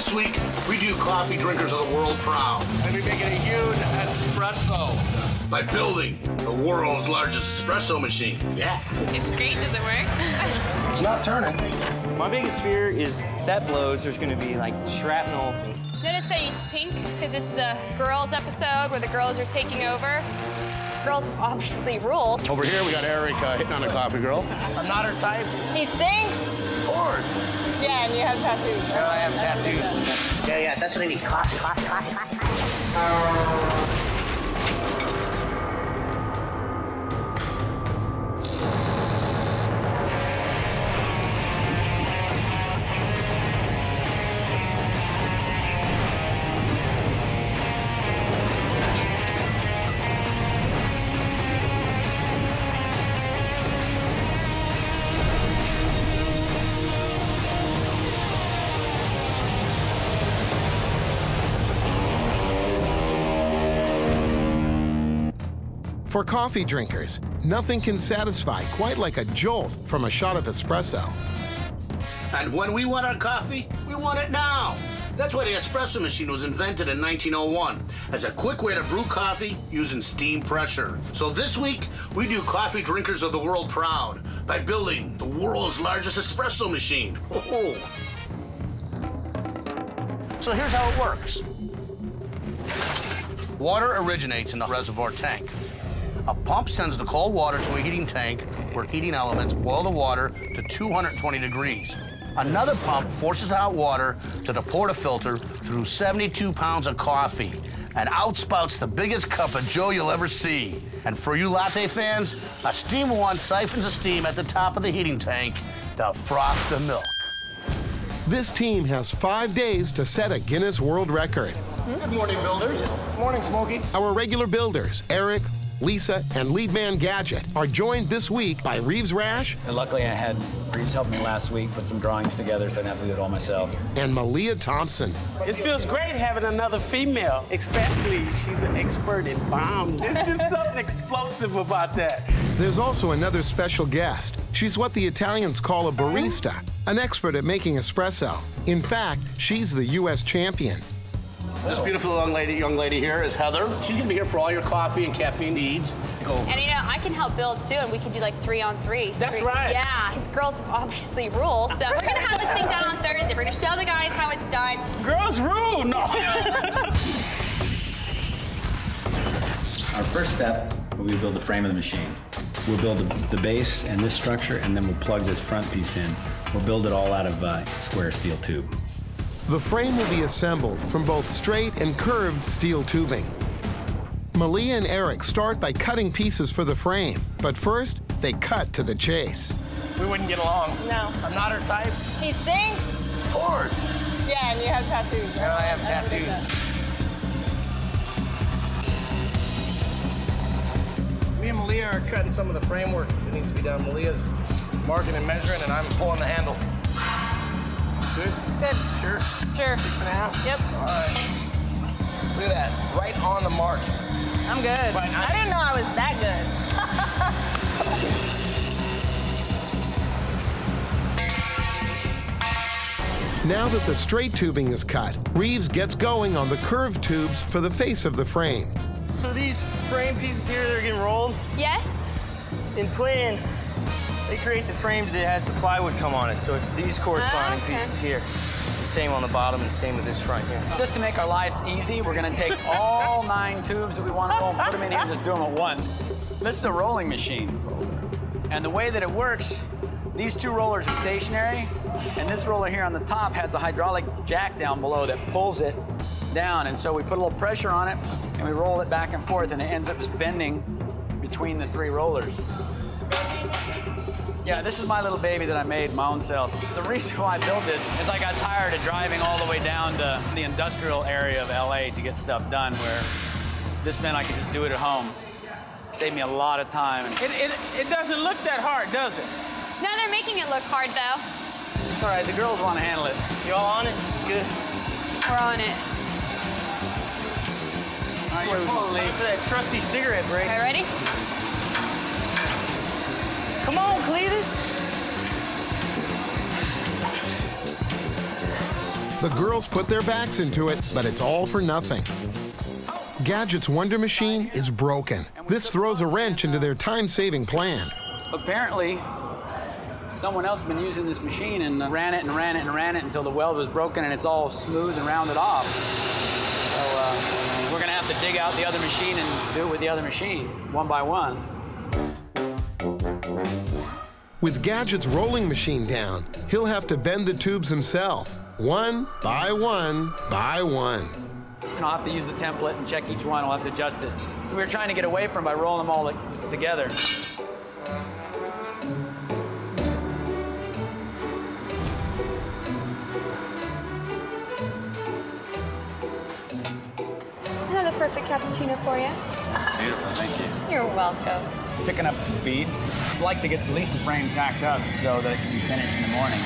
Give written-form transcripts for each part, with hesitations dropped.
this week, we do coffee drinkers of the world proud. And we make it a huge espresso. By building the world's largest espresso machine. Yeah. It's great. Does it work? It's not turning. My biggest fear is that blows, there's going to be like shrapnel. Notice I used pink because this is the girls episode where the girls are taking over. Girls obviously rule. Over here, we got Eric hitting on a coffee girl. I'm not her type. He stinks. Of course. Yeah, and you have tattoos. And I have tattoos. Yeah, that's what I need. Coffee. For coffee drinkers, nothing can satisfy quite like a jolt from a shot of espresso. And when we want our coffee, we want it now. That's why the espresso machine was invented in 1901 as a quick way to brew coffee using steam pressure. So this week, we do coffee drinkers of the world proud by building the world's largest espresso machine. So here's how it works. Water originates in the reservoir tank. A pump sends the cold water to a heating tank where heating elements boil the water to 220 degrees. Another pump forces hot water to the portafilter through 72 pounds of coffee and outspouts the biggest cup of joe you'll ever see. And for you latte fans, a steamer one siphons the steam at the top of the heating tank to froth the milk. This team has 5 days to set a Guinness World Record. Good morning, builders. Good morning, Smokey. Our regular builders, Eric, Lisa, and lead man Gadget, are joined this week by Reeves Rash. And luckily I had Reeves help me last week, put some drawings together so I didn't have to do it all myself. And Malia Thompson. It feels great having another female, especially she's an expert in bombs. It's just something explosive about that. There's also another special guest. She's what the Italians call a barista, an expert at making espresso. In fact, she's the U.S. champion. This beautiful young lady here is Heather. She's gonna be here for all your coffee and caffeine needs. And you know, I can help build too, and we can do like 3-on-3. That's right. Yeah, because girls obviously rule. So we're gonna have this thing done on Thursday. We're gonna show the guys how it's done. Girls rule, no. Our first step will be to build the frame of the machine. We'll build the base and this structure, and then we'll plug this front piece in. We'll build it all out of square steel tube. The frame will be assembled from both straight and curved steel tubing. Malia and Eric start by cutting pieces for the frame, but first, they cut to the chase. We wouldn't get along. No. I'm not her type. He stinks. Of course. Yeah, and you have tattoos. And I have tattoos. Me and Malia are cutting some of the framework that needs to be done. Malia's marking and measuring, and I'm pulling the handle. Good? Good. Sure? Sure. 6.5? Yep. All right. Look at that. Right on the mark. I'm good. But I didn't know I was that good. Now that the straight tubing is cut, Reeves gets going on the curved tubes for the face of the frame. So these frame pieces here, they're getting rolled. Yes. In plan, they create the frame that has the plywood come on it. So it's these corresponding Okay. pieces here. The same on the bottom and same with this front here. Just to make our lives easy, we're gonna take all 9 tubes that we want to roll and put them in here and just do them at once. This is a rolling machine. And the way that it works, these 2 rollers are stationary, and this roller here on the top has a hydraulic jack down below that pulls it down. And so we put a little pressure on it, and we roll it back and forth, and it ends up just bending between the 3 rollers. Yeah, this is my little baby that I made my own self. The reason why I built this is I got tired of driving all the way down to the industrial area of LA to get stuff done, where this meant I could just do it at home. Saved me a lot of time. It doesn't look that hard, does it? No, they're making it look hard though. It's all right, the girls want to handle it. You all on it? Good. We're on it. All right, you're pulling, Wait Lee. for that trusty cigarette break. Okay, ready? Come on, Cletus. The girls put their backs into it, but it's all for nothing. Gadget's Wonder Machine is broken. This throws a wrench into their time-saving plan. Apparently, someone else has been using this machine and ran it until the weld was broken and it's all smooth and rounded off. So we're gonna have to dig out the other machine and do it with the other machine, one by one. With Gadget's rolling machine down, he'll have to bend the tubes himself, one by one by one. And I'll have to use the template and check each one. I'll have to adjust it. So we were trying to get away from by rolling them all together. Another perfect cappuccino for you. That's beautiful, thank you. You're welcome. Picking up speed. I'd like to get at least the frame tacked up so that it can be finished in the morning.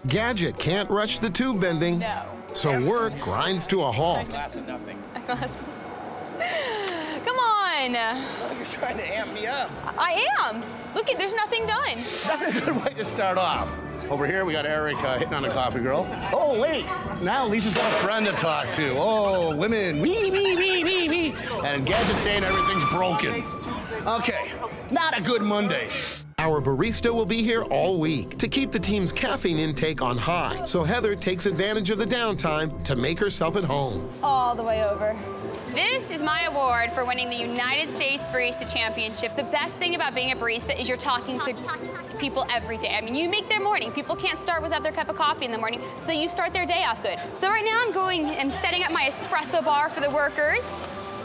Gadget can't rush the tube bending, No. so work grinds to a halt. Glass of nothing. Come on. Oh, you're trying to amp me up. I am. Look, there's nothing done. That's a good way to start off. Over here, we got Eric hitting on the coffee girl. Oh, wait. Now Lisa's got a friend to talk to. Oh, women. Wee. And Gadget saying everything's broken. Okay, not a good Monday. Our barista will be here all week to keep the team's caffeine intake on high, so Heather takes advantage of the downtime to make herself at home. All the way over. This is my award for winning the United States Barista Championship. The best thing about being a barista is you're talking to people every day. I mean, you make their morning. People can't start without their cup of coffee in the morning, so you start their day off good. So right now I'm setting up my espresso bar for the workers.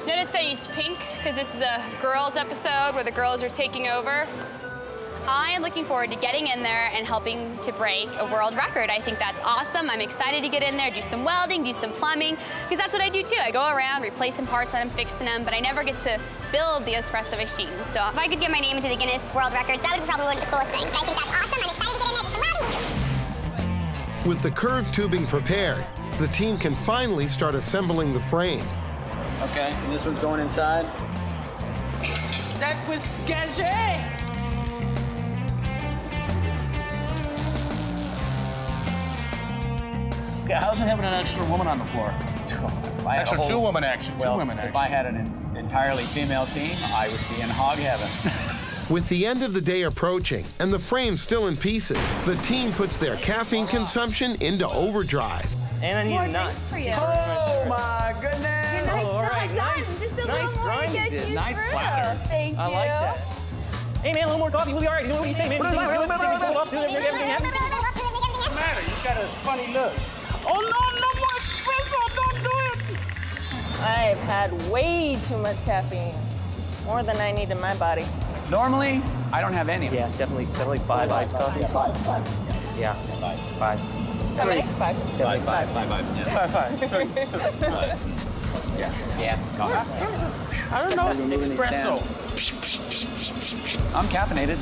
Notice I used pink because this is a girls episode where the girls are taking over. I am looking forward to getting in there and helping to break a world record. I think that's awesome. I'm excited to get in there, do some welding, do some plumbing, because that's what I do too. I go around replacing parts on them, fixing them, but I never get to build the espresso machines. So if I could get my name into the Guinness World Records, that would be probably one of the coolest things. I think that's awesome. I'm excited to get in there, get some welding. With the curved tubing prepared, the team can finally start assembling the frame. Okay, and this one's going inside. That was Gadget. Yeah, how's it having an extra woman on the floor? Extra two women action. Well, if I had an entirely female team, I would be in hog heaven. With the end of the day approaching and the frame still in pieces, the team puts their caffeine consumption into overdrive. And I need More a nut. drinks for you. Oh my goodness! Your night's all not right, done. nice- Just a nice little more to grind you get did. you Nice through. platter. Thank you. I like that. Hey man, a little more coffee. We'll be all right. You know what you say, man? What's the matter? You got a funny look. Oh, no more espresso. Don't do it. I've had way too much caffeine. More than I need in my body. Normally, I don't have any. Yeah, definitely 5 iced coffees. Yeah, 5. How many? 5. Yeah. Coffee. I don't know. Espresso. I'm caffeinated.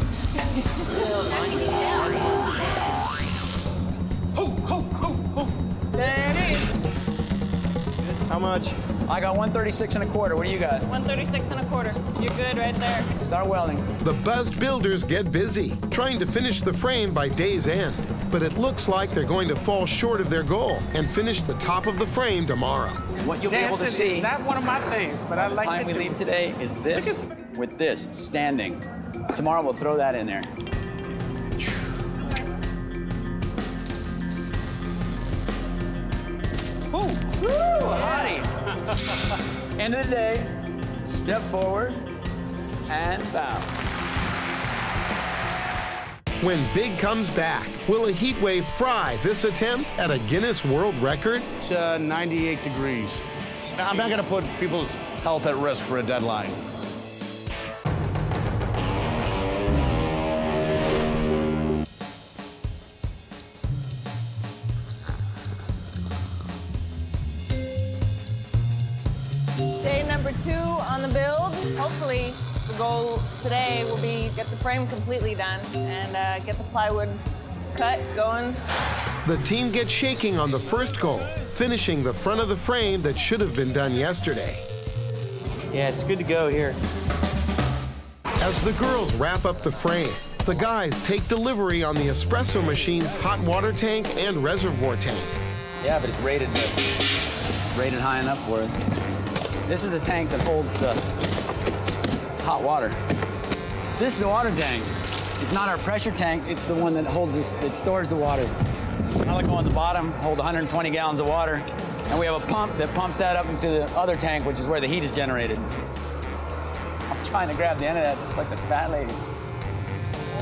There it is. How much? I got 136 and a quarter. What do you got? 136 and a quarter. You're good right there. Start welding. The buzzed builders get busy, trying to finish the frame by day's end. But it looks like they're going to fall short of their goal and finish the top of the frame tomorrow. What you'll be able to Dancing see is not one of my things, but I like time to we do leave it. today is this with this standing. Tomorrow we'll throw that in there. Ooh, hottie. End of the day, step forward and bow. When Big comes back, will a heat wave fry this attempt at a Guinness World Record? It's 98 degrees. I'm not gonna put people's health at risk for a deadline. Day number 2 on the build. Hopefully, the goal today will be get the frame completely done and get the plywood cut going. The team gets shaking on the first goal, finishing the front of the frame that should have been done yesterday. Yeah, it's good to go here. As the girls wrap up the frame, the guys take delivery on the espresso machine's hot water tank and reservoir tank. Yeah, but it's rated high enough for us. This is a tank that holds the hot water. This is a water tank. It's not our pressure tank, it's the one that holds this, it stores the water. I'll go on the bottom, hold 120 gallons of water, and we have a pump that pumps that up into the other tank, which is where the heat is generated. I'm trying to grab the end of that, it's like the fat lady.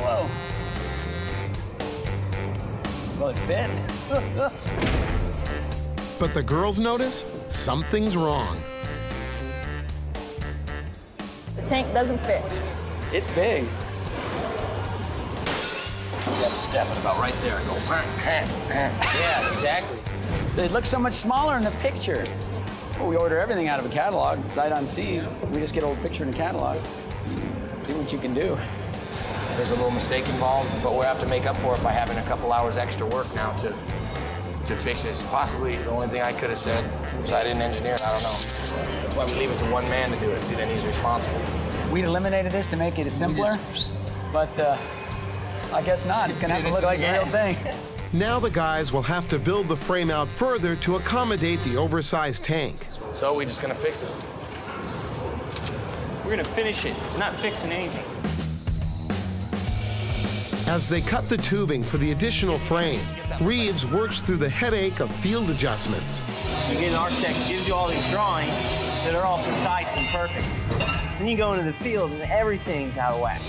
Whoa. Will it fit? But the girls notice something's wrong. The tank doesn't fit. It's big. You have to step it about right there and go. Yeah, exactly. They look so much smaller in the picture. Well, we order everything out of a catalog, sight unseen. We just get a little picture in a catalog. See what you can do. There's a little mistake involved, but we'll have to make up for it by having a couple hours extra work now to fix this. Possibly the only thing I could have said was I didn't engineer it. I don't know. That's why we leave it to one man to do it. See, then he's responsible. We eliminated this to make it simpler, but I guess not. It's gonna have to look like a real thing. Now the guys will have to build the frame out further to accommodate the oversized tank. So we're just gonna fix it. We're gonna finish it. We're not fixing anything. As they cut the tubing for the additional frame, Reeves works through the headache of field adjustments. You get an architect who gives you all these drawings that are all precise and perfect. Then you go into the field and everything's out of whack.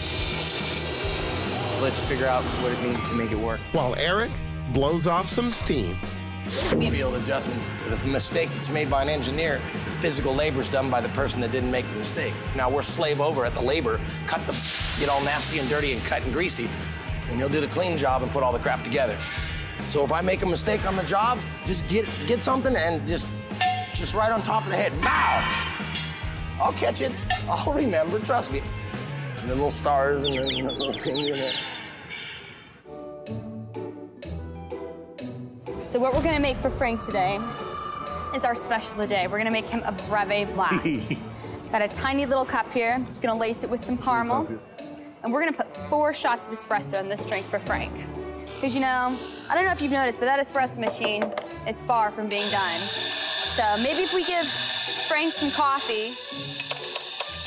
Let's figure out what it means to make it work. While Eric blows off some steam. Field adjustments. The mistake that's made by an engineer, the physical labor is done by the person that didn't make the mistake. Now we're slave over at the labor, get all nasty and dirty and cut and greasy, and he'll do the clean job and put all the crap together. So if I make a mistake on the job, just get something and just right on top of the head. Bow! I'll catch it. I'll remember, trust me. And the little stars and the little things in there. So what we're gonna make for Frank today is our special today. We're gonna make him a Breve Blast. Got a tiny little cup here. I'm just gonna lace it with some caramel. And we're gonna put 4 shots of espresso in this drink for Frank. Because, you know, I don't know if you've noticed, but that espresso machine is far from being done. So maybe if we give Frank some coffee,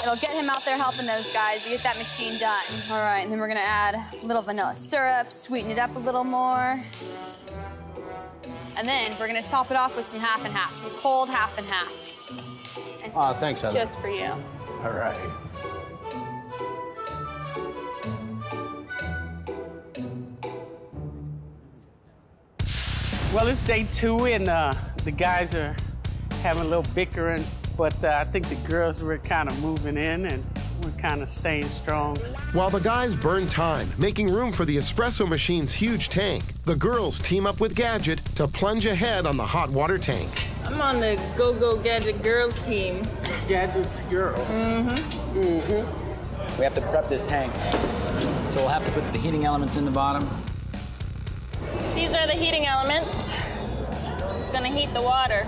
it'll get him out there helping those guys to get that machine done. All right, and then we're gonna add a little vanilla syrup, sweeten it up a little more. And then we're gonna top it off with some half and half, some cold half and half. And thanks, Heather. just for you. All right. Well, it's day 2, and the guys are having a little bickering, but I think the girls were kind of moving in, and we're kind of staying strong. While the guys burn time making room for the espresso machine's huge tank, the girls team up with Gadget to plunge ahead on the hot water tank. I'm on the Go-Go Gadget Girls team. Gadgets girls. We have to prep this tank. So we'll have to put the heating elements in the bottom. These are the heating elements. It's gonna heat the water.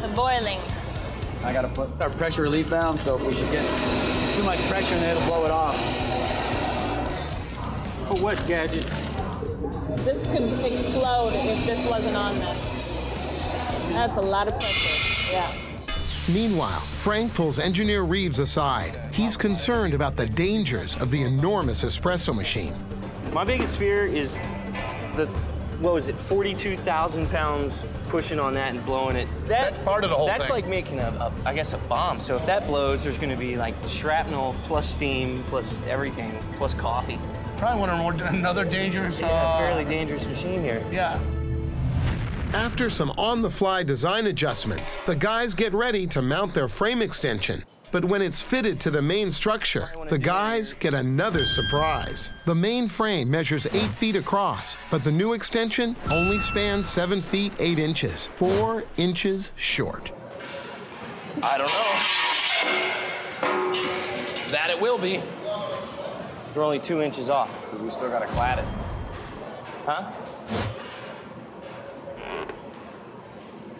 To boiling. I gotta put our pressure relief valve, so if we should get too much pressure in there, it'll blow it off. For what, Gadget? This could explode if this wasn't on this. That's a lot of pressure, yeah. Meanwhile, Frank pulls engineer Reeves aside. He's concerned about the dangers of the enormous espresso machine. My biggest fear is the, 42,000 pounds pushing on that and blowing it. That's part of the whole That's thing. like making I guess a bomb. So if that blows, there's gonna be like shrapnel plus steam plus everything plus coffee. Probably another dangerous. Fairly dangerous machine here. Yeah. After some on-the-fly design adjustments, the guys get ready to mount their frame extension. But when it's fitted to the main structure, the guys get another surprise. The main frame measures 8 feet across, but the new extension only spans 7 feet 8 inches, 4 inches short. I don't know. That it will be. We're only 2 inches off. Because we still gotta clad it. Huh?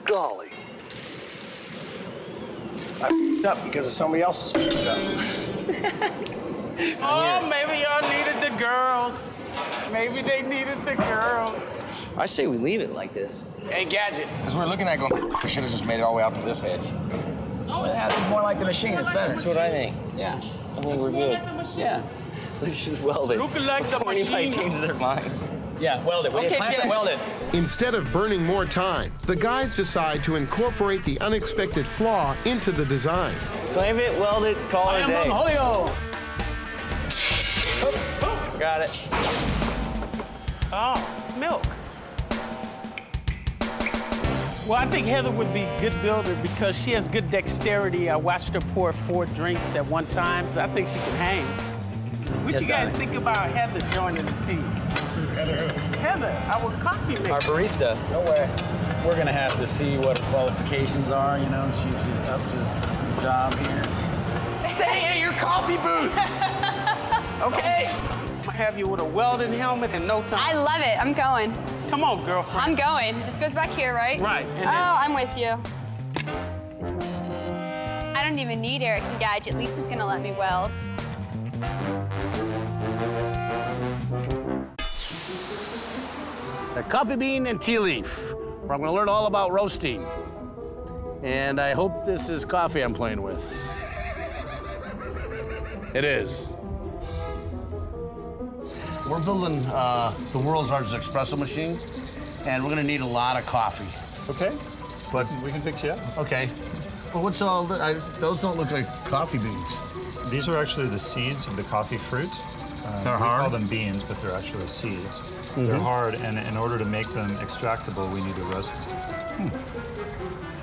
Golly. I f***ed up because of somebody else's f***ed up. Oh, maybe y'all needed the girls. Maybe they needed the girls. I say we leave it like this. Hey, Gadget, because we're looking at going, we should have just made it all the way out to this edge. No, it's more like the machine. It's better. That's what I think. Yeah. I think we're good. Yeah. Let's just weld it. Looking like the Before anybody machine. changes their minds. Yeah, weld it. Okay, get it. Weld it. Instead of burning more time, the guys decide to incorporate the unexpected flaw into the design. Claim it, weld it, call it a day. Got it. Oh, milk. Well, I think Heather would be a good builder because she has good dexterity. I watched her pour 4 drinks at one time. I think she can hang. What you guys think about Heather joining the team? Heather, our coffee maker. Our barista. No way. We're gonna have to see what her qualifications are. You know, she's up to the job here. Stay at your coffee booth. Okay. I'll have you with a welding helmet in no time. I love it. I'm going. Come on, girlfriend. I'm going. This goes back here, right? Right. Oh, I'm with you. I don't even need Eric and Gadget. Lisa's gonna let me weld. The coffee bean and tea leaf, where I'm gonna learn all about roasting. And I hope this is coffee I'm playing with. It is. We're building the world's largest espresso machine, and we're gonna need a lot of coffee. Okay. But We can fix you up. okay. Well, what's all? Those don't look like coffee beans. These are actually the seeds of the coffee fruit. They're we hard? call them beans, but they're actually seeds. They're hard, and in order to make them extractable, we need to roast them.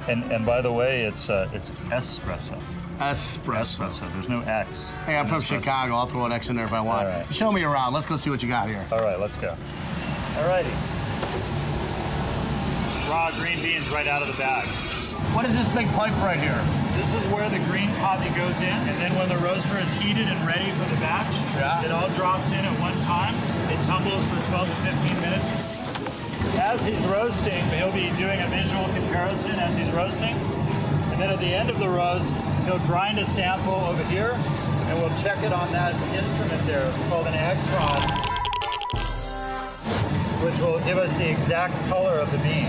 And by the way, it's espresso. Espresso. There's no X. Hey, I'm in from espresso. Chicago. I'll throw an X in there if I want. All right. Show me around. Let's go see what you got here. All right, let's go. All righty. Raw green beans right out of the bag. What is this big pipe right here? This is where the green coffee goes in, and then when the roaster is heated and ready for the batch, Yeah. it all drops in at one time. It tumbles for 12 to 15 minutes. As he's roasting, he'll be doing a visual comparison as he's roasting. And then at the end of the roast, he'll grind a sample over here, and we'll check it on that instrument there. It's called an Agtron, which will give us the exact color of the bean.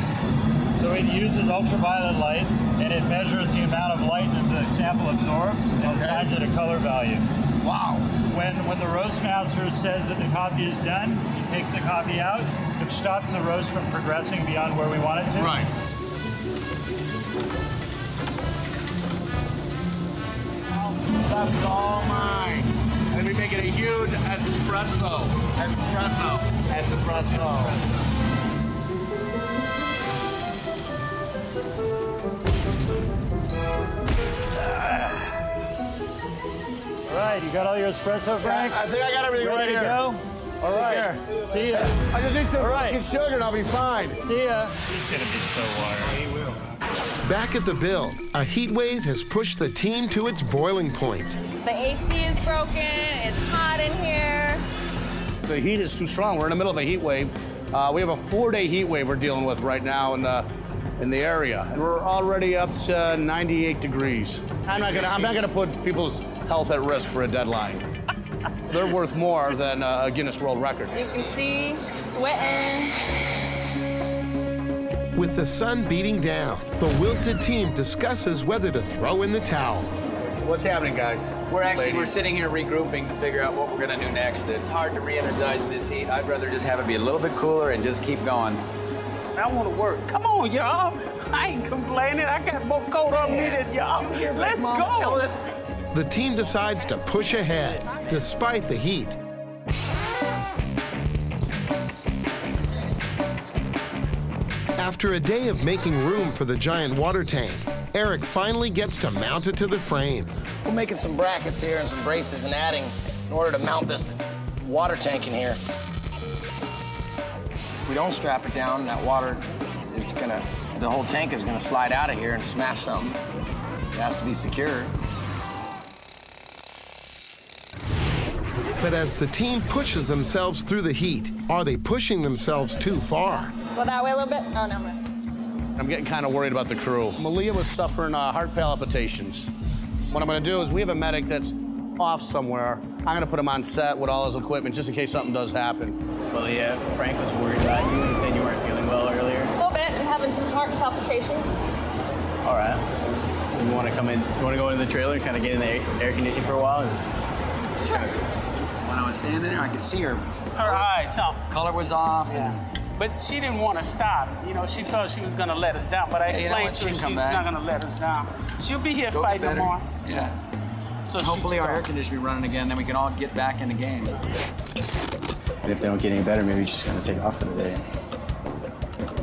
So it uses ultraviolet light, and it measures the amount of light that the sample absorbs and assigns it a color value. Wow. When the roast master says that the coffee is done, he takes the coffee out, which stops the roast from progressing beyond where we want it to. Right. That's all mine. And we make it a huge espresso. Espresso. All right, you got all your espresso, Frank? I think I got everything Ready right to here. go? All right. Here. See ya. I just need some All right. fucking sugar and I'll be fine. See ya. He's gonna be so wired. He will. Back at the build, a heat wave has pushed the team to its boiling point. The AC is broken. It's hot in here. The heat is too strong. We're in the middle of a heat wave. We have a 4-day heat wave we're dealing with right now in the area. We're already up to 98 degrees. I'm not gonna put people's health at risk for a deadline. They're worth more than a Guinness World Record. You can see sweating. With the sun beating down, the wilted team discusses whether to throw in the towel. What's happening, guys? We're sitting here regrouping to figure out what we're gonna do next. It's hard to re-energize this heat. I'd rather just have it be a little bit cooler and just keep going. I want to work. Come on, y'all. I ain't complaining. I got more coat on me than y'all. Let's go. The team decides to push ahead, despite the heat. After a day of making room for the giant water tank, Eric finally gets to mount it to the frame. We're making some brackets here and some braces and adding in order to mount this water tank in here. If we don't strap it down, that water is the whole tank is gonna slide out of here and smash something. It has to be secured. But as the team pushes themselves through the heat, are they pushing themselves too far? Go that way a little bit. Oh, no. I'm getting kind of worried about the crew. Malia was suffering heart palpitations. What I'm gonna do is we have a medic that's off somewhere. I'm gonna put him on set with all his equipment just in case something does happen. Well, yeah, Frank was worried about you. He said you weren't feeling palpitations. All right. You want to come in? You want to go into the trailer and kind of get in the air conditioning for a while? Sure. When I was standing there, I could see her. Her eyes, huh? Color was off. Yeah. But she didn't want to stop. You know, she felt she was going to let us down. But I explained to her she's not going to let us down. She'll be here fighting tomorrow. Yeah. So hopefully our air conditioning will be running again, then we can all get back in the game. And if they don't get any better, maybe you're just going to take off for the day.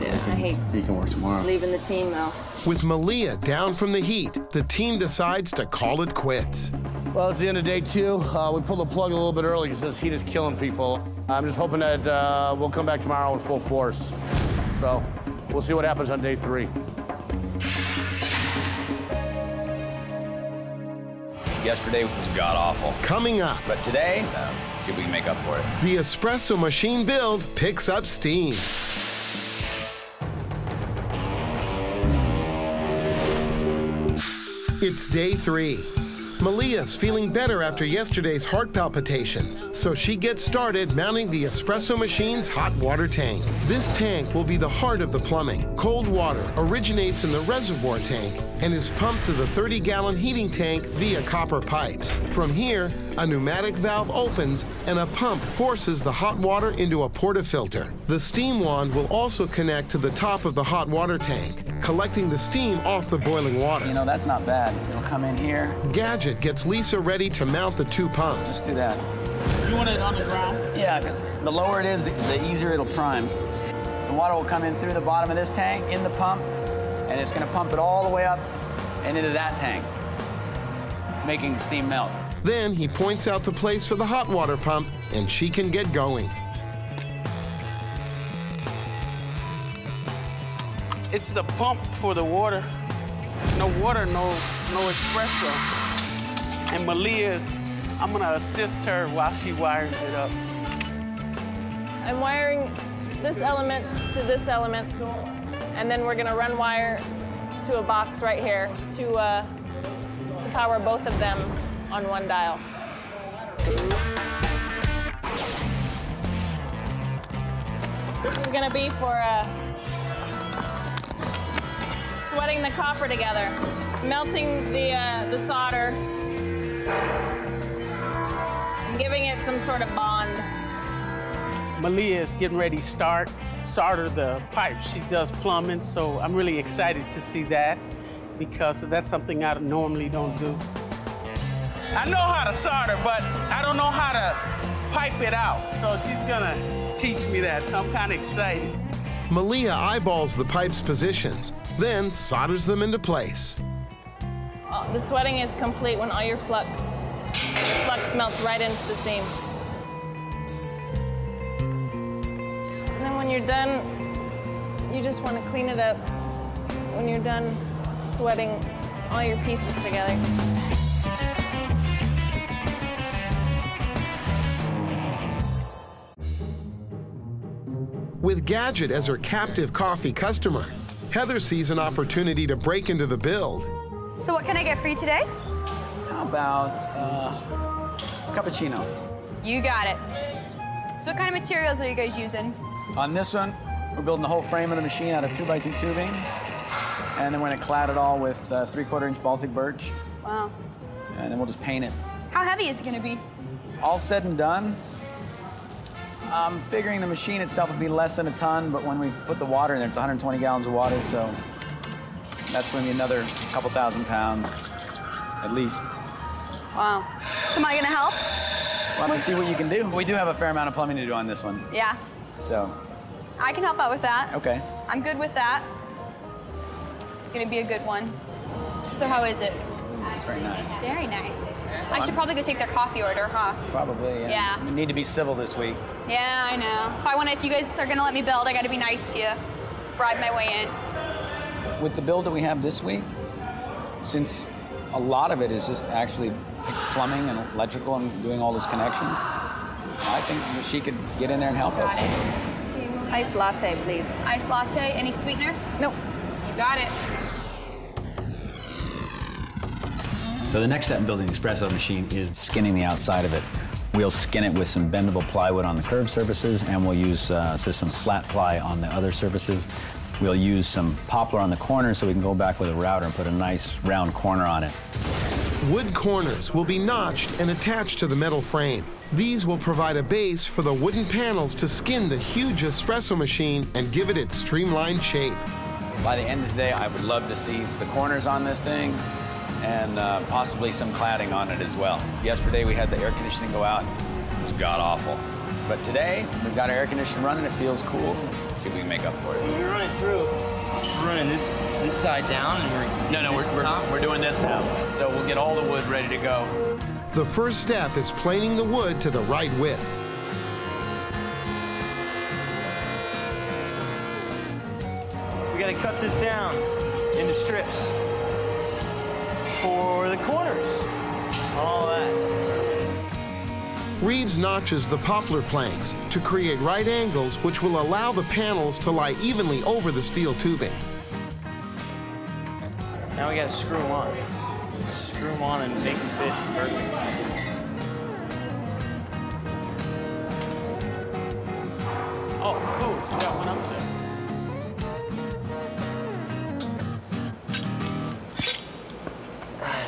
Yeah, I hate you can work tomorrow. Leaving the team, though. With Malia down from the heat, the team decides to call it quits. Well, it's the end of day 2. We pulled the plug a little bit early because this heat is killing people. I'm just hoping that we'll come back tomorrow in full force. So we'll see what happens on day 3. Yesterday was god-awful. Coming up. But today, see if we can make up for it. The espresso machine build picks up steam. It's day 3. Malia's feeling better after yesterday's heart palpitations, so she gets started mounting the espresso machine's hot water tank. This tank will be the heart of the plumbing. Cold water originates in the reservoir tank and is pumped to the 30-gallon heating tank via copper pipes. From here, a pneumatic valve opens and a pump forces the hot water into a portafilter. The steam wand will also connect to the top of the hot water tank, collecting the steam off the boiling water. You know, that's not bad. It'll come in here. Gadget gets Lisa ready to mount the 2 pumps. Let's do that. You want it on the ground? Yeah, because the lower it is, the easier it'll prime. The water will come in through the bottom of this tank, in the pump, and it's going to pump it all the way up and into that tank, making steam melt. Then he points out the place for the hot water pump, and she can get going. It's the pump for the water. No water, no espresso. And Malia's, I'm gonna assist her while she wires it up. I'm wiring this element to this element, and then we're gonna run wire to a box right here to power both of them on one dial. This is gonna be for sweating the copper together, melting the solder, and giving it some sort of bond. Malia is getting ready to solder the pipe. She does plumbing, so I'm really excited to see that because that's something I normally don't do. I know how to solder, but I don't know how to pipe it out, so she's gonna teach me that, so I'm kind of excited. Malia eyeballs the pipe's positions, then solders them into place. The sweating is complete when all your flux melts right into the seam. And then when you're done, you just want to clean it up when you're done sweating all your pieces together. With Gadget as her captive coffee customer, Heather sees an opportunity to break into the build. So what can I get for you today? How about cappuccino? You got it. So what kind of materials are you guys using? On this one, we're building the whole frame of the machine out of 2x2 tubing. And then we're gonna clad it all with 3/4-inch Baltic birch. Wow. And then we'll just paint it. How heavy is it gonna be? All said and done, I'm figuring the machine itself would be less than a ton, but when we put the water in there, it's 120 gallons of water, so that's going to be another couple thousand pounds, at least. Wow. So am I gonna help? We'll have to see what you can do. We do have a fair amount of plumbing to do on this one. Yeah. So. I can help out with that. Okay. I'm good with that. This is gonna be a good one. So how is it? It's very nice. Very nice. I should probably go take their coffee order, huh? Probably, yeah. Yeah. We need to be civil this week. Yeah, I know. If you guys are gonna let me build, I gotta be nice to you. Bribe my way in. With the build that we have this week, since a lot of it is just actually like plumbing and electrical and doing all those connections, I think that she could get in there and help us. Iced latte, please. Iced latte, any sweetener? Nope. You got it. So the next step in building the espresso machine is skinning the outside of it. We'll skin it with some bendable plywood on the curved surfaces, and we'll use some flat ply on the other surfaces. We'll use some poplar on the corners so we can go back with a router and put a nice round corner on it. Wood corners will be notched and attached to the metal frame. These will provide a base for the wooden panels to skin the huge espresso machine and give it its streamlined shape. By the end of the day, I would love to see the corners on this thing and possibly some cladding on it as well. Yesterday we had the air conditioning go out. It was god-awful. But today, we've got our air conditioning running. It feels cool. Let's see if we can make up for it. We're running through. We're running this side down, and we're doing this now. So we'll get all the wood ready to go. The first step is planing the wood to the right width. we gotta cut this down into strips for the corners. All that. Reeves notches the poplar planks to create right angles which will allow the panels to lie evenly over the steel tubing. Now we gotta screw them on. Screw them on and make them fit perfect. Oh, cool. We got one up there.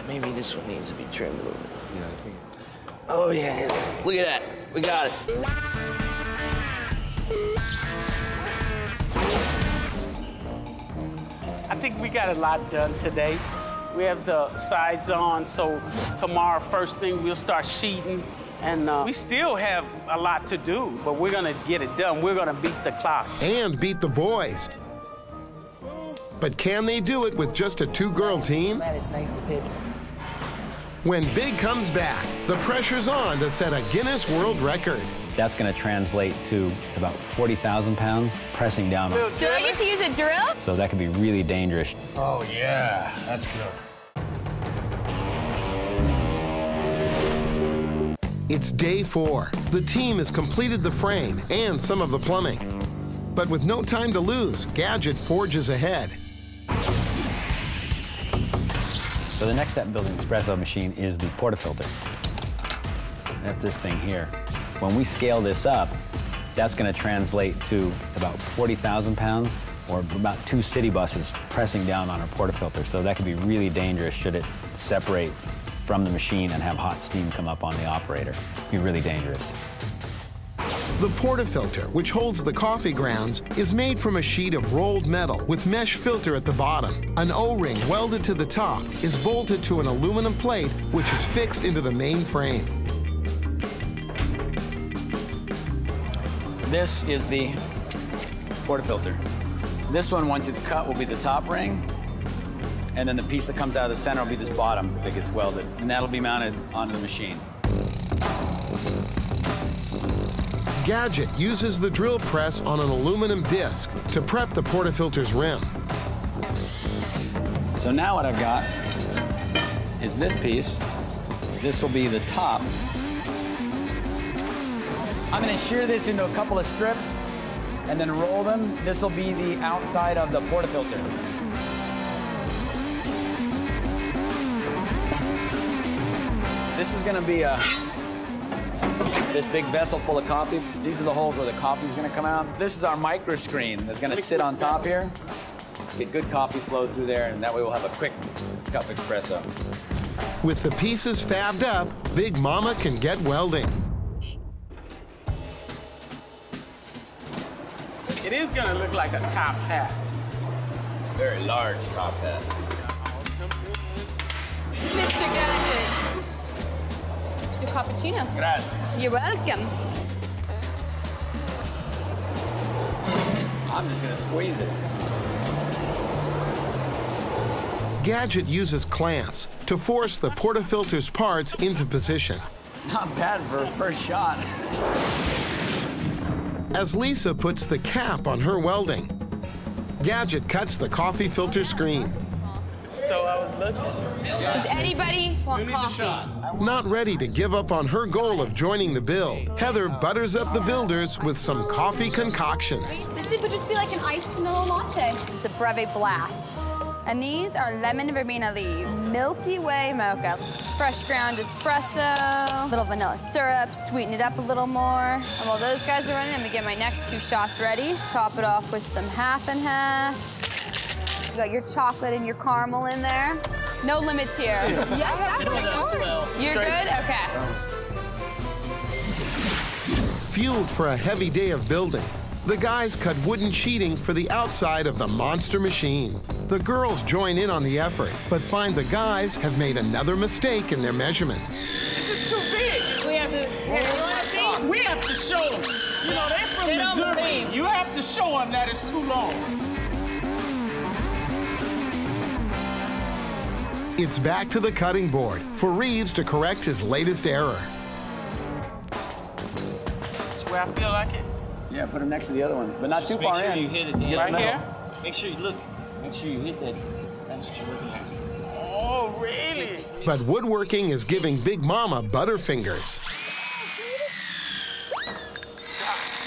Maybe this one needs to be trimmed a little bit. Yeah, I think. Oh, yeah, it is. Look at that. We got it. I think we got a lot done today. We have the sides on, so tomorrow, first thing, we'll start sheeting. And we still have a lot to do, but we're gonna get it done. We're gonna beat the clock. And beat the boys. But can they do it with just a two-girl team? When Big comes back, the pressure's on to set a Guinness World Record. That's going to translate to about 40,000 pounds pressing down. Do I get to use a drill? So that could be really dangerous. Oh, yeah, that's good. It's day 4. The team has completed the frame and some of the plumbing. But with no time to lose, Gadget forges ahead. So the next step in building an espresso machine is the portafilter. That's this thing here. When we scale this up, that's going to translate to about 40,000 pounds or about 2 city buses pressing down on our portafilter. So that could be really dangerous should it separate from the machine and have hot steam come up on the operator. It'd be really dangerous. The portafilter, which holds the coffee grounds, is made from a sheet of rolled metal with mesh filter at the bottom. An O-ring welded to the top is bolted to an aluminum plate, which is fixed into the main frame. This is the portafilter. This one, once it's cut, will be the top ring. And then the piece that comes out of the center will be this bottom that gets welded. And that'll be mounted onto the machine. Gadget uses the drill press on an aluminum disc to prep the portafilter's rim. So now what I've got is this piece. This will be the top. I'm going to shear this into a couple of strips and then roll them. This will be the outside of the portafilter. This is going to be this big vessel full of coffee. These are the holes where the coffee is going to come out. This is our micro screen that's going to sit on top here. Get good coffee flow through there, and that way we'll have a quick cup espresso. With the pieces fabbed up, Big Mama can get welding. It is gonna look like a top hat. Very large top hat. Mr. Gadget. Your cappuccino. Gracias. You're welcome. I'm just gonna squeeze it. Gadget uses clamps to force the portafilter's parts into position. Not bad for a first shot. As Lisa puts the cap on her welding, Gadget cuts the coffee filter screen. So I was looking. Does anybody want coffee? Not ready to give up on her goal of joining the build, Heather butters up the builders with some coffee concoctions. This would just be like an iced vanilla latte. It's a Breve Blast. And these are lemon verbena leaves. Milky Way mocha. Fresh ground espresso, little vanilla syrup, sweeten it up a little more. And while those guys are running, I'm gonna get my next 2 shots ready. Top it off with some half and half. You got your chocolate and your caramel in there. No limits here. Yes, that was yours. You're good? Okay. Fueled for a heavy day of building, the guys cut wooden sheeting for the outside of the monster machine. The girls join in on the effort, but find the guys have made another mistake in their measurements. This is too big. We have to, here, you want to see? We have to show them. You know, they're from Missouri. You have to show them that it's too long. It's back to the cutting board for Reeves to correct his latest error. That's where I feel like it. Yeah, put them next to the other ones, but not too far in. Make sure you hit it, Dan. Right here? Make sure you look. Make sure you hit that. That's what you're looking at. Oh, really? But woodworking is giving Big Mama butterfingers.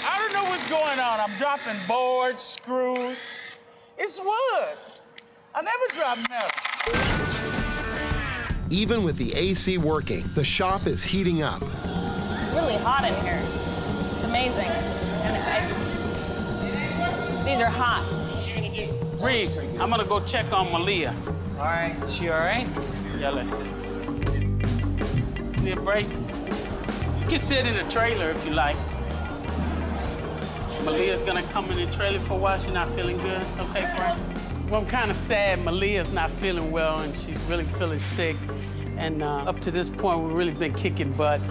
I don't know what's going on. I'm dropping boards, screws. It's wood. I never drop metal. Even with the AC working, the shop is heating up. Really hot in here. It's amazing. And these are hot. Reeves, I'm gonna go check on Malia. All right. Is she all right? Yeah, let's see. Need a break? You can sit in the trailer if you like. Malia's gonna come in the trailer for a while. She's not feeling good. It's okay for her? Well, I'm kind of sad. Malia's not feeling well, and she's really feeling sick. And up to this point, we've really been kicking butt.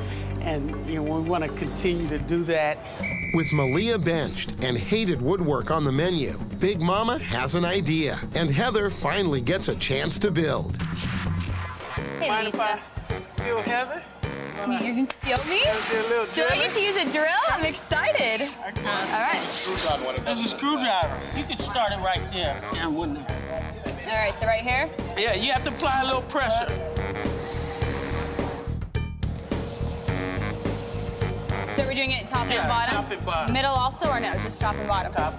And you know, we want to continue to do that. With Malia benched and hated woodwork on the menu, Big Mama has an idea, and Heather finally gets a chance to build. Hey, Mind Lisa. if I steal Heather? You're gonna steal me? Do I get to use a drill? I'm excited. All right. There's a screwdriver. You could start it right there. Down one there. All right, so right here? Yeah, you have to apply a little pressure. So we're doing it top and Yeah, bottom? top and bottom. Middle also, or no, just top and bottom? Top.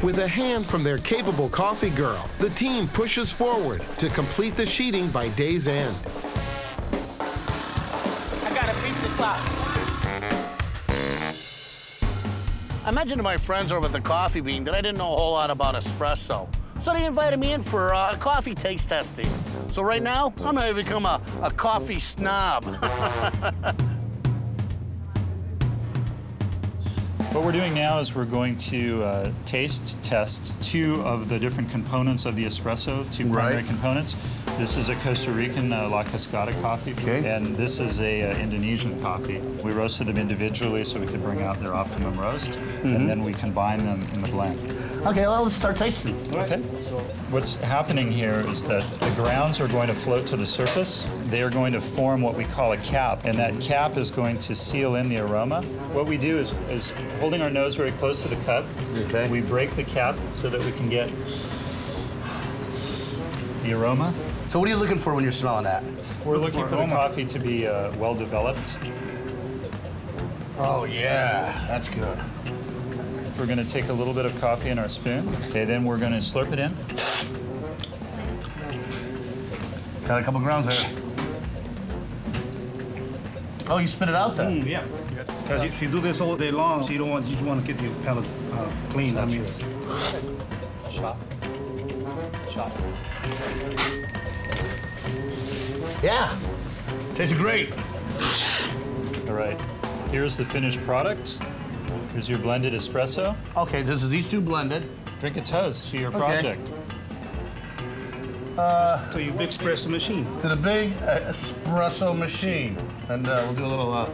With a hand from their capable coffee girl, the team pushes forward to complete the sheeting by day's end. I gotta beat the clock. I mentioned to my friends over at the Coffee Bean that I didn't know a whole lot about espresso. So they invited me in for a coffee taste testing. So right now, I'm gonna become a coffee snob. What we're doing now is we're going to taste test 2 of the different components of the espresso, 2 primary components. This is a Costa Rican La Cascada coffee, and this is a Indonesian coffee. We roasted them individually so we could bring out their optimum roast, and then we combine them in the blend. Okay, well, let's start tasting. Okay. What's happening here is that the grounds are going to float to the surface. They are going to form what we call a cap, and that cap is going to seal in the aroma. What we do is holding our nose very close to the cup, we break the cap so that we can get the aroma. So what are you looking for when you're smelling that? We're looking for the coffee to be well developed. Oh, yeah, that's good. We're going to take a little bit of coffee in our spoon. Okay, then we're going to slurp it in. Got a couple grounds there. Oh, you spit it out then? Yeah. Because if you do this all day long, so you just want to keep your palate clean. I mean, Shot. Yeah, tastes great. All right, here's the finished product. Here's your blended espresso. Okay, this is these 2 blended. Drink a toast to your project. to your big espresso machine. To the big espresso machine. And we'll do a little,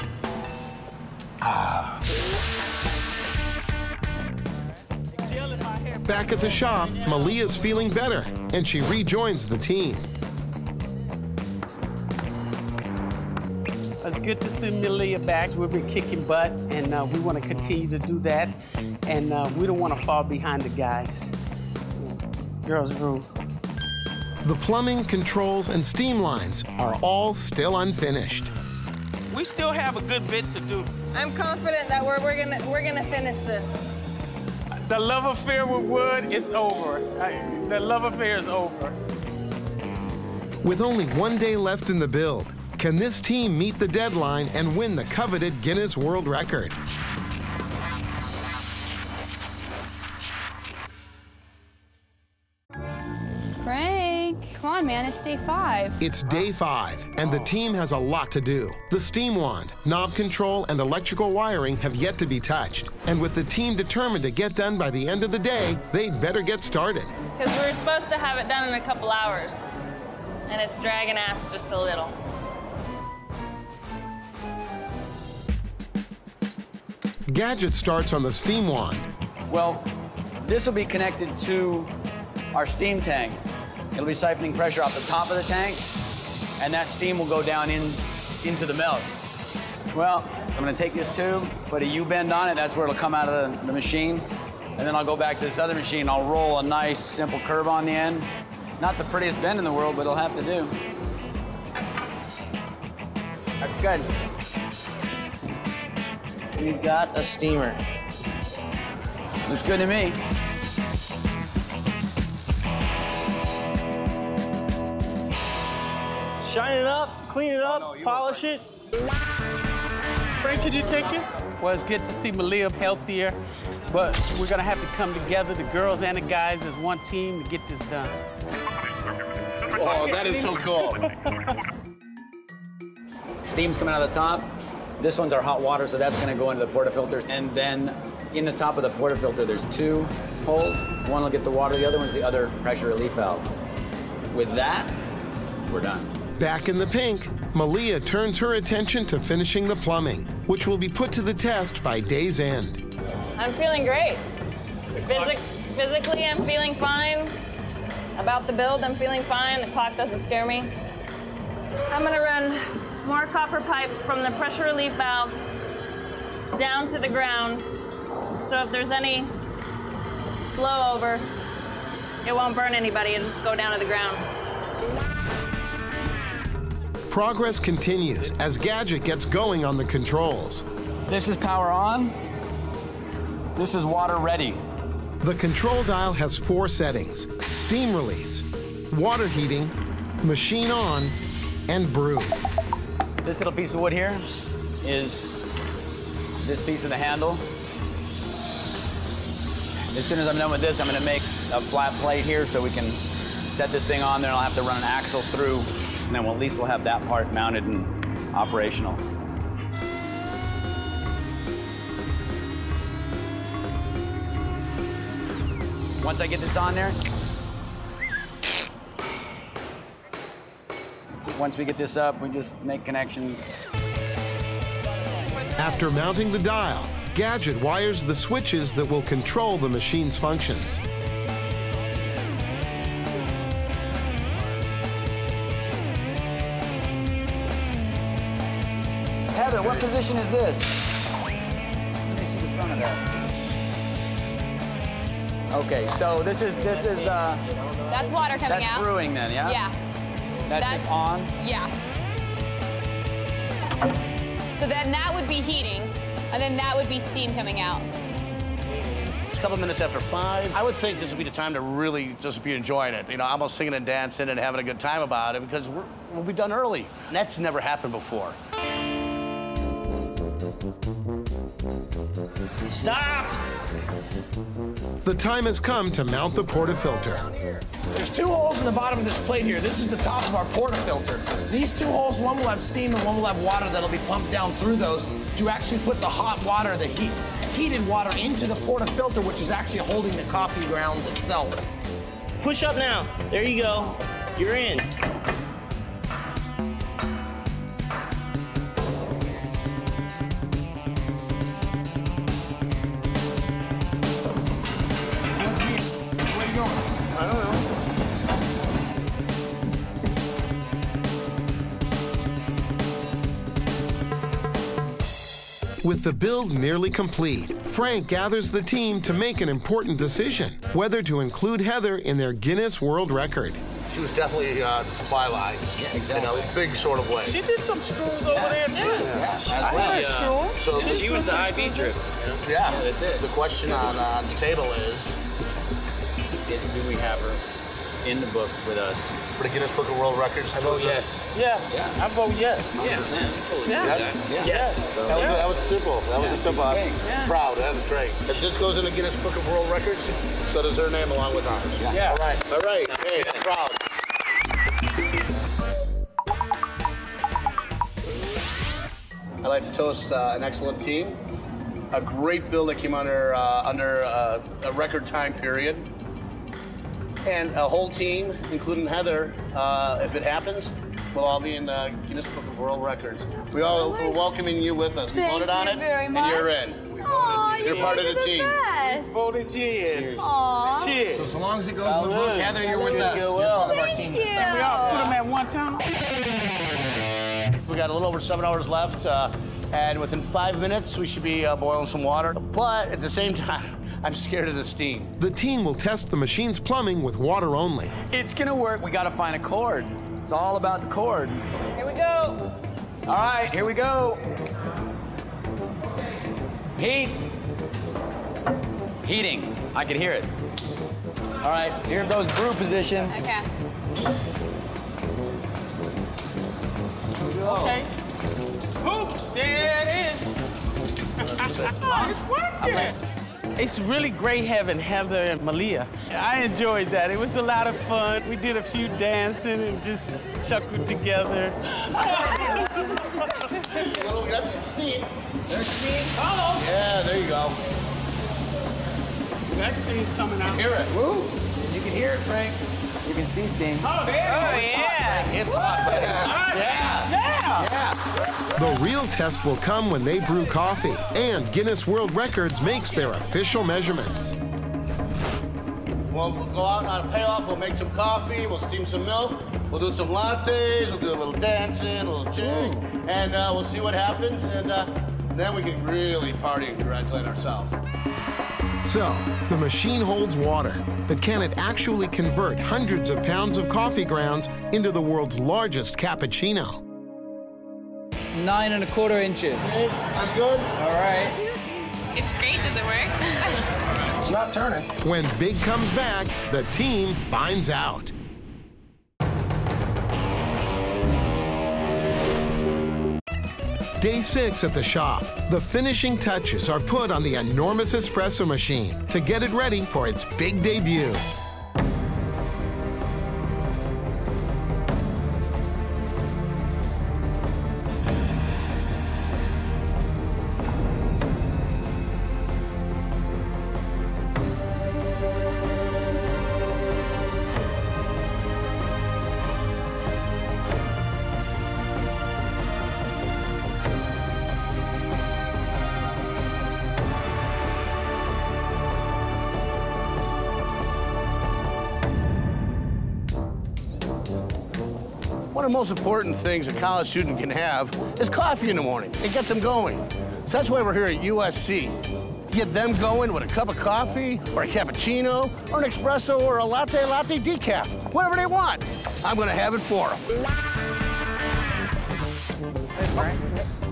Back at the shop, Malia's feeling better, and she rejoins the team. It's good to see Malia back. We've been kicking butt, and we want to continue to do that. And we don't want to fall behind the guys. Girls rule. The plumbing, controls, and steam lines are all still unfinished. We still have a good bit to do. I'm confident that we're gonna finish this. The love affair with wood, it's over. The love affair is over. With only 1 day left in the build, can this team meet the deadline and win the coveted Guinness World Record? Frank, come on, man, it's day 5. It's day 5, and the team has a lot to do. The steam wand, knob control, and electrical wiring have yet to be touched. And with the team determined to get done by the end of the day, they'd better get started. Because we were supposed to have it done in a couple hours, and it's dragging ass just a little. Gadget starts on the steam wand. Well, this will be connected to our steam tank. It'll be siphoning pressure off the top of the tank, and that steam will go down into the milk. Well, I'm gonna take this tube, put a U-bend on it, that's where it'll come out of the machine, and then I'll go back to this other machine. I'll roll a nice, simple curve on the end. Not the prettiest bend in the world, but it'll have to do. That's good. We've got a steamer. Looks good to me. Shine it up, clean it up, polish it. Frank, could you take it? Well, it's good to see Malia healthier, but we're gonna have to come together, the girls and the guys, as one team to get this done. Oh, that is so cool. Steam's coming out of the top. This one's our hot water, so that's gonna go into the portafilter. And then in the top of the portafilter, there's 2 holes. One will get the water, the other one's the other pressure relief valve. With that, we're done. Back in the pink, Malia turns her attention to finishing the plumbing, which will be put to the test by day's end. I'm feeling great. Physically, I'm feeling fine. About the build, I'm feeling fine. The clock doesn't scare me. I'm gonna run more copper pipe from the pressure relief valve down to the ground. So if there's any blow over, it won't burn anybody. It'll just go down to the ground. Progress continues as Gadget gets going on the controls. This is power on. This is water ready. The control dial has 4 settings: steam release, water heating, machine on, and brew. This little piece of wood here is this piece of the handle. As soon as I'm done with this, I'm gonna make a flat plate here so we can set this thing on there, and I'll have to run an axle through, and then at least we'll have that part mounted and operational. Once I get this on there, once we get this up, we just make connections. After mounting the dial, Gadget wires the switches that will control the machine's functions. Heather, what position is this? Let me see the front of that. Okay, so this is That's water coming out. That's brewing then, yeah? Yeah. That's just on? Yeah. So then that would be heating, and then that would be steam coming out. It's a couple minutes after 5. I would think this would be the time to really just be enjoying it. You know, almost singing and dancing and having a good time about it because we'll be done early. And that's never happened before. Stop! The time has come to mount the portafilter. There's 2 holes in the bottom of this plate here. This is the top of our portafilter. These 2 holes, one will have steam and one will have water that'll be pumped down through those to actually put the hot water, the heated water into the portafilter, which is actually holding the coffee grounds itself. Push up now. There you go. You're in. With the build nearly complete, Frank gathers the team to make an important decision, whether to include Heather in their Guinness World Record. She was definitely the supply lines. Yeah, exactly. In a big sort of way. She did some screws over there, too. Yeah. I had a screw. So She was the IV drip. Yeah, that's it. The question on the table is do we have her in the book with us? for the Guinness Book of World Records? I vote yes. Yeah, I vote yes. 100%. Yeah. Yes? Yes. So, That was simple. That was a simple. I'm proud. That was great. If this goes in the Guinness Book of World Records, so does her name along with ours. Yeah. All right. All right. Hey, I'm proud. I'd like to toast an excellent team. A great build that came under a record time period. And a whole team, including Heather, if it happens, we'll all be in the Guinness Book of World Records. We're welcoming you with us. We voted on it, and you're in. You're part of the team. Voted cheers. Aww. Cheers. So long as it goes in the book, Heather, you're with us. You're part of our team this time. We all put them at one time. We got a little over 7 hours left, and within 5 minutes, we should be boiling some water. But at the same time, I'm scared of the steam. The team will test the machine's plumbing with water only. It's gonna work. We gotta find a cord. It's all about the cord. Here we go. All right, here we go. Heat. Heating. I can hear it. All right, here goes brew position. Okay. Okay. Boop, there it is. It's working. It's really great having Heather and Malia. I enjoyed that. It was a lot of fun. We did a few dancing and just chuckled together. Well, we got some steam. There's steam. Oh! Yeah, there you go. That steam's coming out. Hear it. Woo! You can hear it, Frank. You can see steam. Oh, there it is. It's hot, buddy. Yeah. The real test will come when they brew coffee, and Guinness World Records makes their official measurements. We'll go out on a payoff, we'll make some coffee, we'll steam some milk, we'll do some lattes, we'll do a little dancing, a little jig, and we'll see what happens, and then we can really party and congratulate ourselves. So, the machine holds water, but can it actually convert hundreds of pounds of coffee grounds into the world's largest cappuccino? 9 1/4 inches. That's good. All right. It's great. Does it work? It's not turning. When Big comes back, the team finds out. Day 6 at the shop. The finishing touches are put on the enormous espresso machine to get it ready for its big debut. One of the most important things a college student can have is coffee in the morning. It gets them going. So that's why we're here at USC. Get them going with a cup of coffee, or a cappuccino, or an espresso, or a latte decaf, whatever they want. I'm gonna have it for them. Hey, Frank.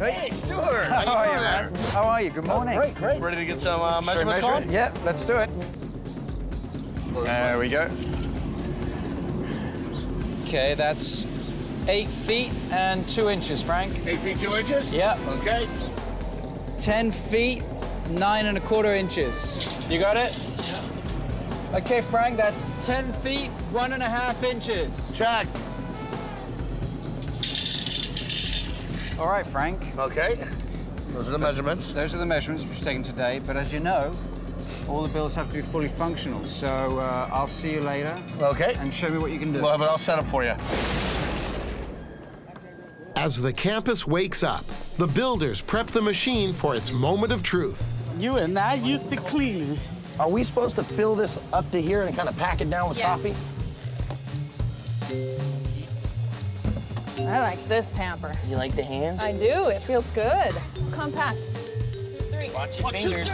Hey, Stuart. How are you, man? How are you? Good morning. Great. Ready to get some measurements Measure it? going? Yep, let's do it. There we go. Okay, that's 8 feet and 2 inches, Frank. 8 feet, 2 inches? Yep. Okay. 10 feet, 9 1/4 inches. You got it? Yep. Okay, Frank, that's 10 feet, 1 1/2 inches. Check. All right, Frank. Okay. Those are the measurements. Those are the measurements we've taken today, but as you know, all the builds have to be fully functional. So I'll see you later. Okay. And show me what you can do. We'll have it all set up for you. As the campus wakes up, the builders prep the machine for its moment of truth. You and I used to cleaning. Are we supposed to fill this up to here and kind of pack it down with coffee? I like this tamper. You like the hands? I do. It feels good. Compact. 3. Watch your fingers.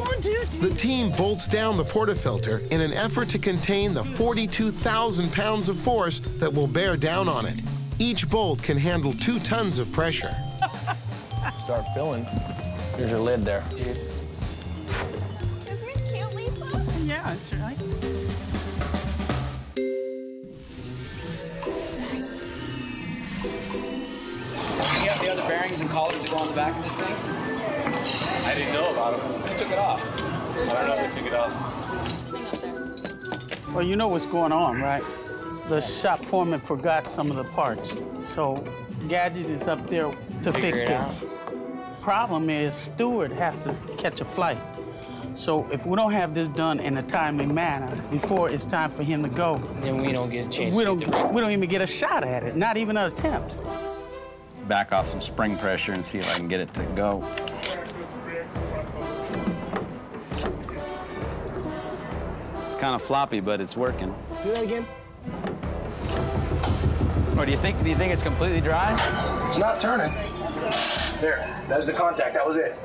on, dude. The team bolts down the portafilter in an effort to contain the 42,000 pounds of force that will bear down on it. Each bolt can handle 2 tons of pressure. Start filling. Here's your lid there. Isn't it cute, Lisa? Yeah, that's right. You have the other bearings and collars that go on the back of this thing? I didn't know about them. Who took it off? I don't know if they took it off. Well, you know what's going on, right? The shop foreman forgot some of the parts. So Gadget is up there to fix it. Problem is, Stewart has to catch a flight. So if we don't have this done in a timely manner before it's time for him to go, then we don't get a chance. We don't even get a shot at it, not even an attempt. Back off some spring pressure and see if I can get it to go. It's kind of floppy, but it's working. Do that again. Or do you think it's completely dry? It's not turning. There, that's the contact. That was it.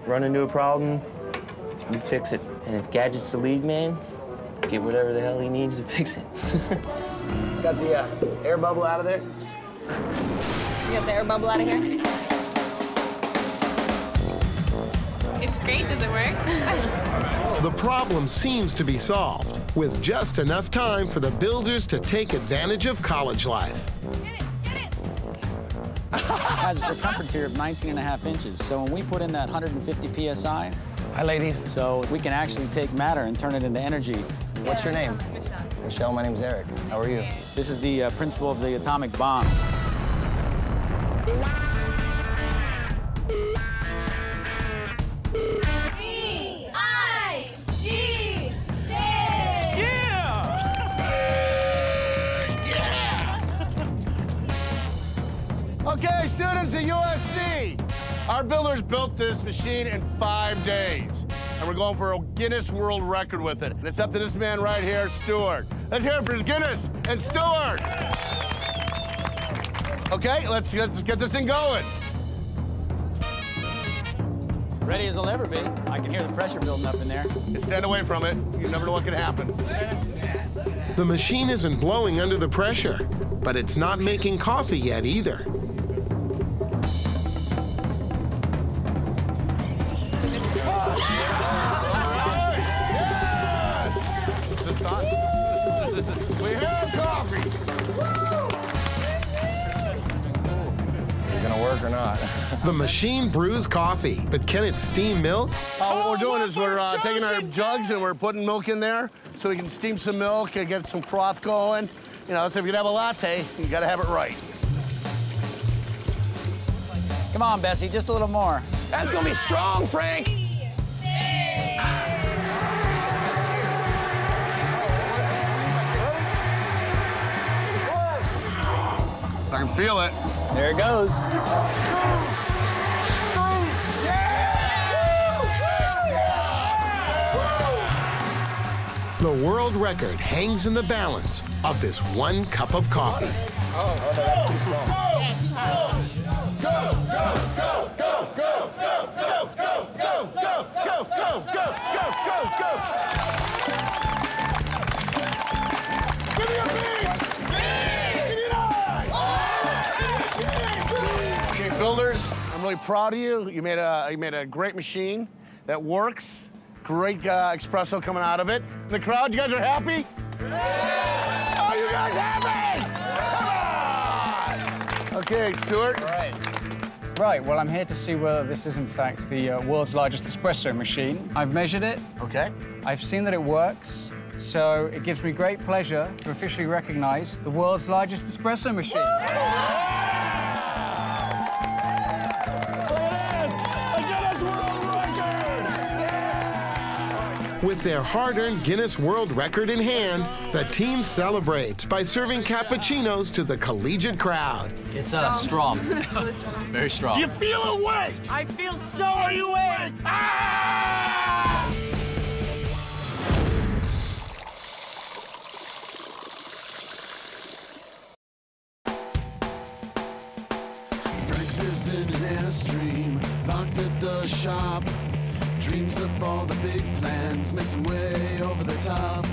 Run into a problem, you fix it. And if Gadget's the lead man, get whatever the hell he needs to fix it. Got the air bubble out of there? You got the air bubble out of here? It's great. Does it work? The problem seems to be solved, with just enough time for the builders to take advantage of college life. It has a circumference here of 19.5 inches. So when we put in that 150 PSI... Hi, ladies. So we can actually take matter and turn it into energy. What's your name? Michelle. Michelle, my name's Eric. How are you? This is the principle of the atomic bomb. Okay, students at USC, our builders built this machine in 5 days, and we're going for a Guinness World Record with it. And it's up to this man right here, Stewart. Let's hear it for Guinness and Stewart. Okay, let's get this thing going. Ready as I'll ever be. I can hear the pressure building up in there. Just stand away from it. You never know what can happen. The machine isn't blowing under the pressure, but it's not making coffee yet either. We have coffee. Is it gonna work or not? The machine brews coffee, but can it steam milk? What we're doing is we're taking our jugs and we're putting milk in there so we can steam some milk and get some froth going. You know, so if you have a latte, you gotta have it right. Come on, Bessie, just a little more. That's gonna be strong, Frank. I can feel it. There it goes. The world record hangs in the balance of this 1 cup of coffee. Oh, no, that's too strong. Give me a beat! Okay, builders, I'm really proud of you. You made a great machine that works. Great espresso coming out of it. The crowd, you guys are happy? Are you guys happy? Come on! Okay, Stewart. Right, well, I'm here to see whether this is, in fact, the world's largest espresso machine. I've measured it. Okay. I've seen that it works, so it gives me great pleasure to officially recognize the world's largest espresso machine. With their hard-earned Guinness World Record in hand, the team celebrates by serving cappuccinos to the collegiate crowd. It's strong. Very strong. You feel awake! I feel so awake! Ah! Frank lives in an airstream, parked at the shop. Dreams up all the big plans, makes them way over the top.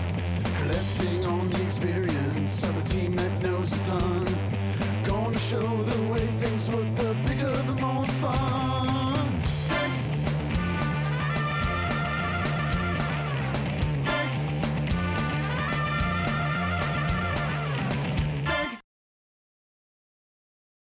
Collecting on the experience of a team that knows a ton. Going to show the way things work the